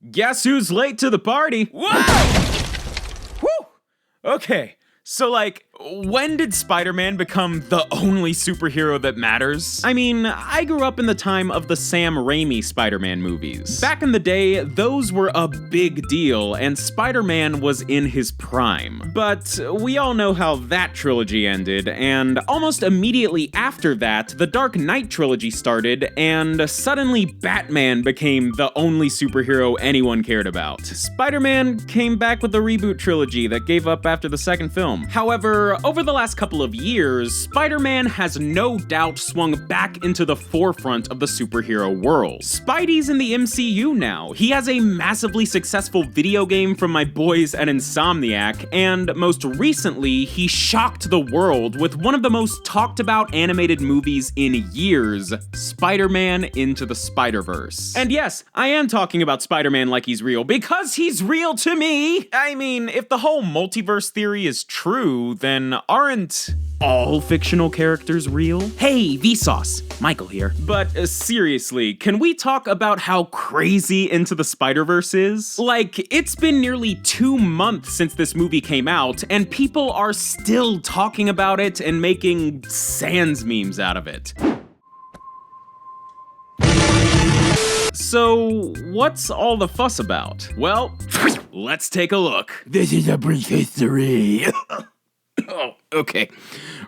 Guess who's late to the party? Whoa! Whew! Okay, so when did Spider-Man become the only superhero that matters? I mean, I grew up in the time of the Sam Raimi Spider-Man movies. Back in the day, those were a big deal, and Spider-Man was in his prime. But we all know how that trilogy ended, and almost immediately after that, the Dark Knight trilogy started, and suddenly Batman became the only superhero anyone cared about. Spider-Man came back with the reboot trilogy that gave up after the second film. However, over the last couple of years, Spider-Man has no doubt swung back into the forefront of the superhero world. Spidey's in the MCU now. He has a massively successful video game from my boys at Insomniac, and most recently, he shocked the world with one of the most talked about animated movies in years, Spider-Man Into the Spider-Verse. And yes, I am talking about Spider-Man like he's real, because he's real to me! I mean, if the whole multiverse theory is true, then aren't all fictional characters real? Hey, Vsauce, Michael here. But seriously, can we talk about how crazy Into the Spider-Verse is? It's been nearly 2 months since this movie came out, and people are still talking about it and making sans memes out of it. So, what's all the fuss about? Well, let's take a look. This is a brief history. Oh, okay.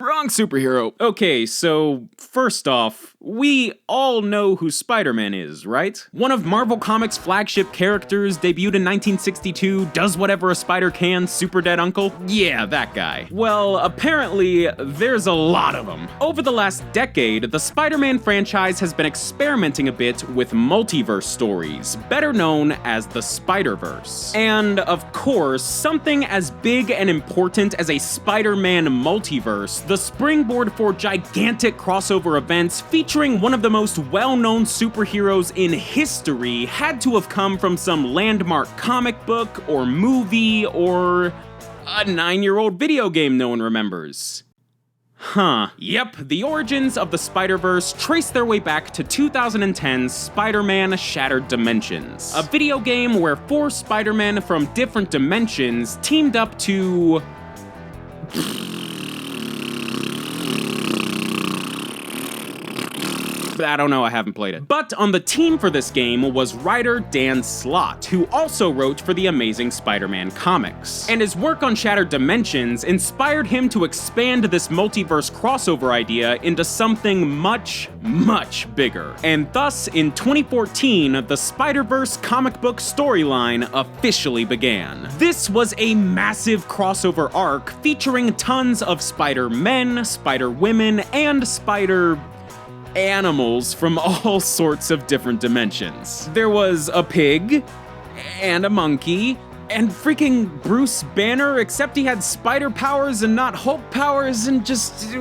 Wrong superhero. Okay, so first off, we all know who Spider-Man is, right? One of Marvel Comics' flagship characters, debuted in 1962, does whatever a spider can, super dead uncle? Yeah, that guy. Well, apparently, there's a lot of them. Over the last decade, the Spider-Man franchise has been experimenting a bit with multiverse stories, better known as the Spider-Verse. And, of course, something as big and important as a Spider-Man multiverse, the springboard for gigantic crossover events featuring one of the most well-known superheroes in history, had to have come from some landmark comic book or movie or a 9-year-old video game no one remembers. Huh. Yep, the origins of the Spider-Verse trace their way back to 2010's Spider-Man Shattered Dimensions, a video game where 4 Spider-Men from different dimensions teamed up to... I don't know, I haven't played it. But on the team for this game was writer Dan Slott, who also wrote for the Amazing Spider-Man comics. And his work on Shattered Dimensions inspired him to expand this multiverse crossover idea into something much, much bigger. And thus, in 2014, the Spider-Verse comic book storyline officially began. This was a massive crossover arc featuring tons of Spider-Men, Spider-Women, and animals from all sorts of different dimensions. There was a pig, and a monkey, and freaking Bruce Banner, except he had spider powers and not Hulk powers, and just...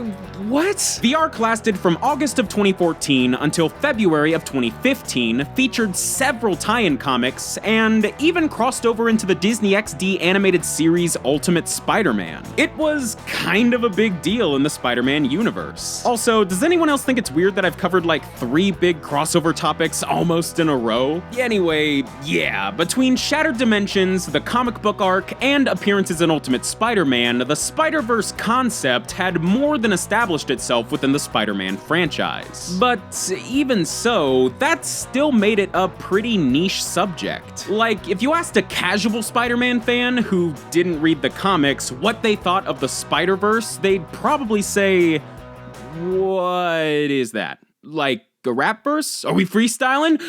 what? The arc lasted from August of 2014 until February of 2015, featured several tie-in comics, and even crossed over into the Disney XD animated series Ultimate Spider-Man. It was kind of a big deal in the Spider-Man universe. Also, does anyone else think it's weird that I've covered 3 big crossover topics almost in a row? Anyway, yeah, between Shattered Dimensions, the comic book arc, and appearances in Ultimate Spider-Man, the Spider-Verse concept had more than established itself within the Spider-Man franchise. But even so, that still made it a pretty niche subject. If you asked a casual Spider-Man fan who didn't read the comics what they thought of the Spider-Verse, they'd probably say, what is that? A rap verse? Are we freestyling?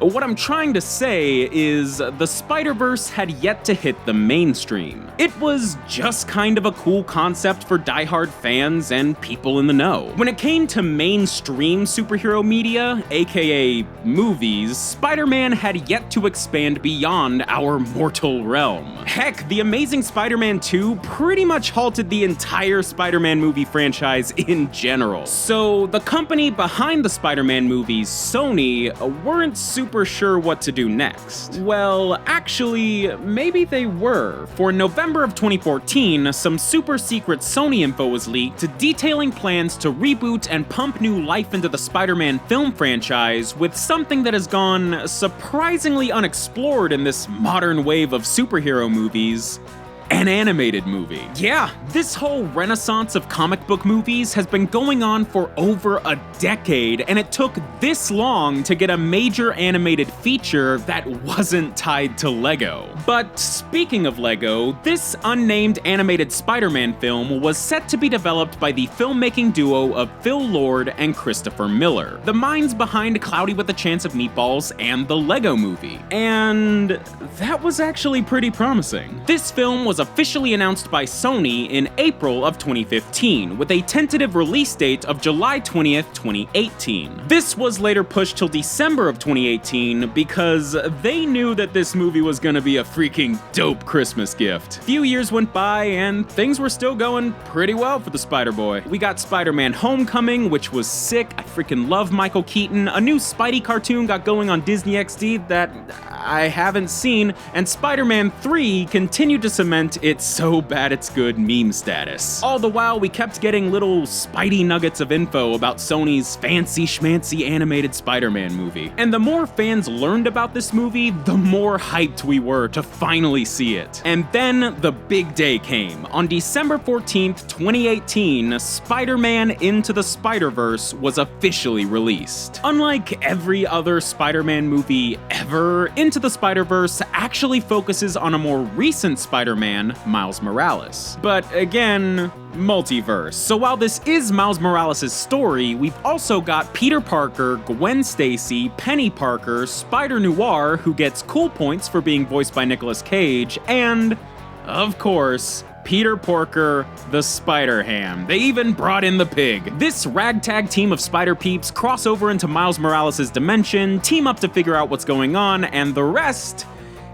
What I'm trying to say is the Spider-Verse had yet to hit the mainstream. It was just kind of a cool concept for diehard fans and people in the know. When it came to mainstream superhero media, aka movies, Spider-Man had yet to expand beyond our mortal realm. Heck, The Amazing Spider-Man 2 pretty much halted the entire Spider-Man movie franchise in general. So the company behind the Spider-Man movies, Sony, weren't super were sure what to do next. Well, actually, maybe they were. For November of 2014, some super secret Sony info was leaked detailing plans to reboot and pump new life into the Spider-Man film franchise with something that has gone surprisingly unexplored in this modern wave of superhero movies: an animated movie. Yeah, this whole renaissance of comic book movies has been going on for over a decade, and it took this long to get a major animated feature that wasn't tied to Lego. But speaking of Lego, this unnamed animated Spider-Man film was set to be developed by the filmmaking duo of Phil Lord and Christopher Miller, the minds behind Cloudy with a Chance of Meatballs and the Lego Movie. And that was actually pretty promising. This film was officially announced by Sony in April of 2015, with a tentative release date of July 20th, 2018. This was later pushed till December of 2018 because they knew that this movie was gonna be a freaking dope Christmas gift. Few years went by and things were still going pretty well for the Spider-Boy. We got Spider-Man Homecoming, which was sick. I freaking love Michael Keaton. A new Spidey cartoon got going on Disney XD that I haven't seen, and Spider-Man 3 continued to cement its so bad it's good meme status. All the while, we kept getting little Spidey nuggets of info about Sony's fancy schmancy animated Spider-Man movie. And the more fans learned about this movie, the more hyped we were to finally see it. And then the big day came. On December 14th, 2018, Spider-Man Into the Spider-Verse was officially released. Unlike every other Spider-Man movie ever, Into the Spider-Verse actually focuses on a more recent Spider-Man, Miles Morales. But again, multiverse. So while this is Miles Morales' story, we've also got Peter Parker, Gwen Stacy, Penny Parker, Spider-Noir, who gets cool points for being voiced by Nicolas Cage, and, of course, Peter Porker, the Spider-Ham. They even brought in the pig. This ragtag team of Spider-Peeps cross over into Miles Morales' dimension, team up to figure out what's going on, and the rest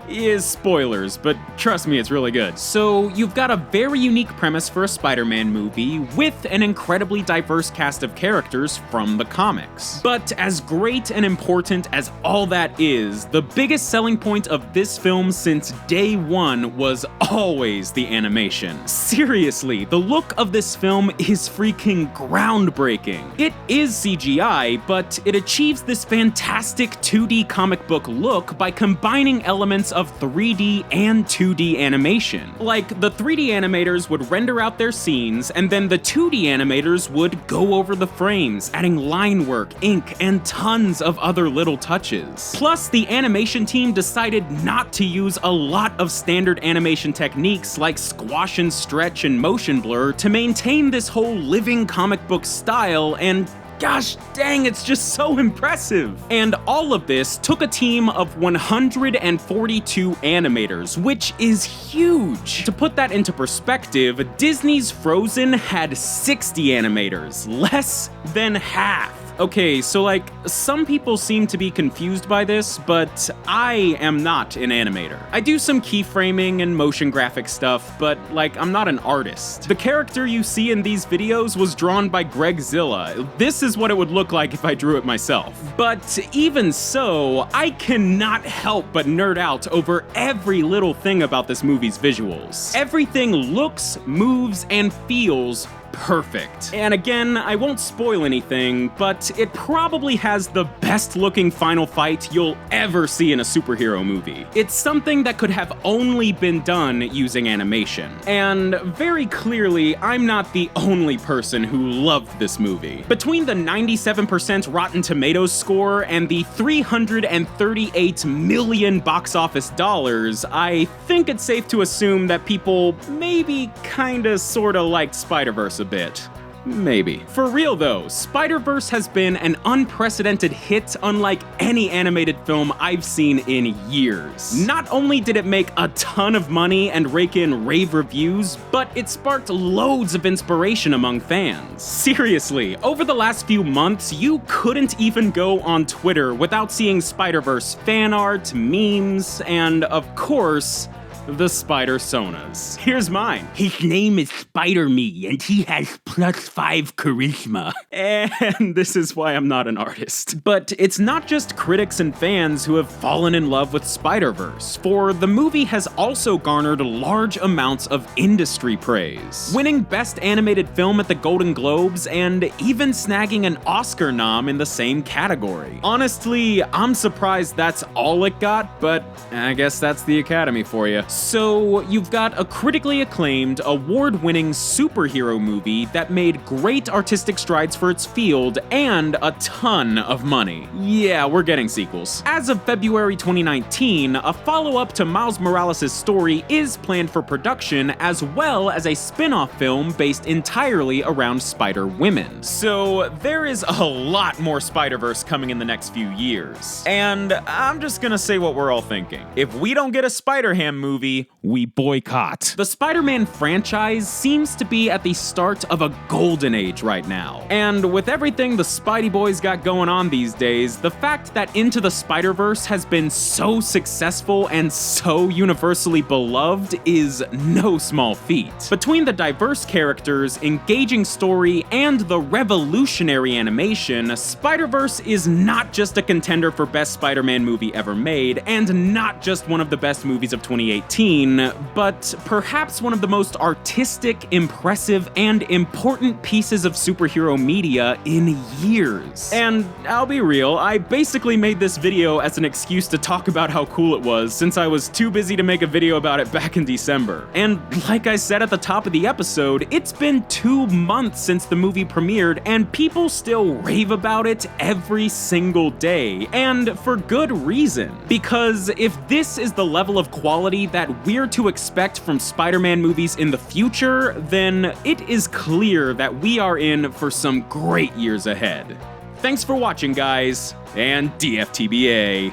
is spoilers, but trust me, it's really good. So you've got a very unique premise for a Spider-Man movie with an incredibly diverse cast of characters from the comics. But as great and important as all that is, the biggest selling point of this film since day one was always the animation. Seriously, the look of this film is freaking groundbreaking. It is CGI, but it achieves this fantastic 2D comic book look by combining elements of 3D and 2D animation. Like, the 3D animators would render out their scenes, and then the 2D animators would go over the frames, adding line work, ink, and tons of other little touches. Plus, the animation team decided not to use a lot of standard animation techniques like squash and stretch and motion blur to maintain this whole living comic book style, and gosh dang, it's just so impressive. And all of this took a team of 142 animators, which is huge. To put that into perspective, Disney's Frozen had 60 animators, less than half. Okay, so like, some people seem to be confused by this, but I am not an animator. I do some keyframing and motion graphic stuff, but like, I'm not an artist. The character you see in these videos was drawn by Greg Zilla. This is what it would look like if I drew it myself. But even so, I cannot help but nerd out over every little thing about this movie's visuals. Everything looks, moves, and feels perfect. And again, I won't spoil anything, but it probably has the best looking final fight you'll ever see in a superhero movie. It's something that could have only been done using animation. And very clearly, I'm not the only person who loved this movie. Between the 97% Rotten Tomatoes score and the $338 million box office dollars, I think it's safe to assume that people maybe kinda sorta liked Spider-Verse a bit. Maybe. For real though, Spider-Verse has been an unprecedented hit unlike any animated film I've seen in years. Not only did it make a ton of money and rake in rave reviews, but it sparked loads of inspiration among fans. Seriously, over the last few months, you couldn't even go on Twitter without seeing Spider-Verse fan art, memes, and of course, the Spider-Sonas. Here's mine. His name is Spider-Me, and he has +5 charisma. And this is why I'm not an artist. But it's not just critics and fans who have fallen in love with Spider-Verse, for the movie has also garnered large amounts of industry praise, winning Best Animated Film at the Golden Globes and even snagging an Oscar nom in the same category. Honestly, I'm surprised that's all it got, but I guess that's the Academy for you. So you've got a critically acclaimed, award-winning superhero movie that made great artistic strides for its field and a ton of money. Yeah, we're getting sequels. As of February 2019, a follow-up to Miles Morales' story is planned for production, as well as a spin-off film based entirely around Spider-Women. So there is a lot more Spider-Verse coming in the next few years. And I'm just gonna say what we're all thinking. If we don't get a Spider-Ham movie, we boycott. The Spider-Man franchise seems to be at the start of a golden age right now. And with everything the Spidey boys got going on these days, the fact that Into the Spider-Verse has been so successful and so universally beloved is no small feat. Between the diverse characters, engaging story, and the revolutionary animation, Spider-Verse is not just a contender for Best Spider-Man movie ever made, and not just one of the best movies of 2018, but perhaps one of the most artistic, impressive, and important pieces of superhero media in years. And I'll be real, I basically made this video as an excuse to talk about how cool it was, since I was too busy to make a video about it back in December. And like I said at the top of the episode, it's been 2 months since the movie premiered, and people still rave about it every single day, and for good reason. Because if this is the level of quality that we're to expect from Spider-Man movies in the future, then it is clear that we are in for some great years ahead. Thanks for watching, guys, and DFTBA.